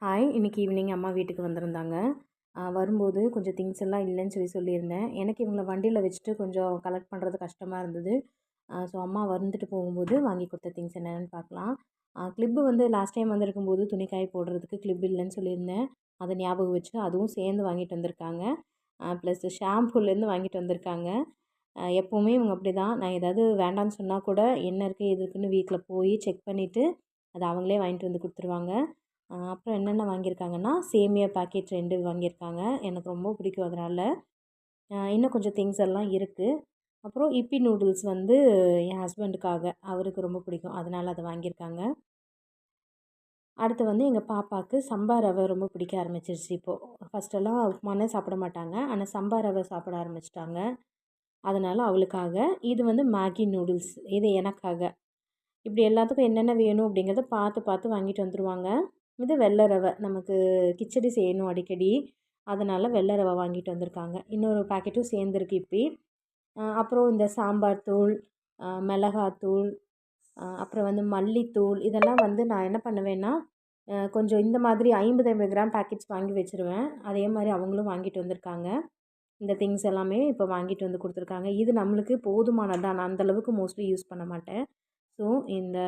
Hi! இன்னைக்கு evening அம்மா வீட்டுக்கு வந்திருந்தாங்க. வரும்போது கொஞ்சம் திங்ஸ் எல்லாம் இல்லைன்னு சொல்லியிருந்தேன். எனக்கு இவங்கள வண்டியில வச்சுட்டு கொஞ்சம் கலெக்ட் பண்ணுறது கஷ்டமா இருந்தது. ஸோ அம்மா வந்துட்டு போகும்போது வாங்கி கொடுத்த திங்ஸ் என்னென்னு பார்க்கலாம். கிளிப்பு வந்து லாஸ்ட் டைம் வந்திருக்கும்போது துணிக்காய போடுறதுக்கு கிளிப் இல்லைன்னு சொல்லியிருந்தேன். அதை ஞாபகம் வச்சு அதுவும் சேர்ந்து வாங்கிட்டு வந்திருக்காங்க. ப்ளஸ் ஷாம்பூலேருந்து வாங்கிட்டு வந்திருக்காங்க. எப்போவுமே இவங்க அப்படி தான். நான் ஏதாவது வேண்டான்னு சொன்னால் கூட என்ன இருக்குது எது இருக்குன்னு வீட்டில் போய் செக் பண்ணிவிட்டு அதை அவங்களே வாங்கிட்டு வந்து கொடுத்துருவாங்க. அப்புறம் என்னென்ன வாங்கியிருக்காங்கன்னா, சேமியா பாக்கெட் 2 வாங்கியிருக்காங்க. எனக்கு ரொம்ப பிடிக்கும் அதனால. இன்னும் கொஞ்சம் திங்ஸ் எல்லாம் இருக்குது. அப்புறம் இப்பி நூடுல்ஸ் வந்து என் ஹஸ்பண்டுக்காக. அவருக்கு ரொம்ப பிடிக்கும். அதனால அத வாங்கியிருக்காங்க. அடுத்து வந்து எங்க பாப்பாவுக்கு சம்பா ரவை ரொம்ப பிடிக்க ஆரம்பிச்சிருச்சு இப்போ. ஃபஸ்ட்டெல்லாம் உப்புமானே சாப்பிட மாட்டாங்க. ஆனா சம்பா ரவை சாப்பிட ஆரம்பிச்சுட்டாங்க. அதனால அவளுக்காக. இது வந்து மேகி நூடுல்ஸ். இது எனக்காக. இப்படி எல்லாத்துக்கும் என்னென்ன வேணும் அப்படிங்கிறத பார்த்து பார்த்து வாங்கிட்டு வந்துருவாங்க. இது வெள்ளை ரவை. நமக்கு கிச்சடி செய்யணும் அடிக்கடி. அதனால் வெள்ளை ரவை வாங்கிட்டு வந்திருக்காங்க. இன்னொரு பாக்கெட்டும் சேர்ந்துருக்கு இப்படி. அப்புறம் இந்த சாம்பார் தூள், மிளகாத்தூள், அப்புறம் வந்து மல்லித்தூள் இதெல்லாம் வந்து நான் என்ன பண்ணுவேன்னா, கொஞ்சம் இந்த மாதிரி 50, 50 கிராம் பாக்கெட்ஸ் வாங்கி வச்சுருவேன். அதே மாதிரி அவங்களும் வாங்கிட்டு வந்திருக்காங்க. இந்த திங்ஸ் எல்லாமே இப்போ வாங்கிட்டு வந்து கொடுத்துருக்காங்க. இது நம்மளுக்கு போதுமானது தான். நான் அந்தளவுக்கு மோஸ்ட்லி யூஸ் பண்ண மாட்டேன். ஸோ இந்த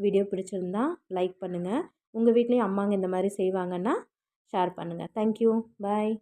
வீடியோ பிடிச்சிருந்தா லைக் பண்ணுங்கள். உங்கள் வீட்லேயும் அம்மாங்க இந்த மாதிரி செய்வாங்கன்னா ஷேர் பண்ணுங்கள். தேங்க்யூ. பாய்.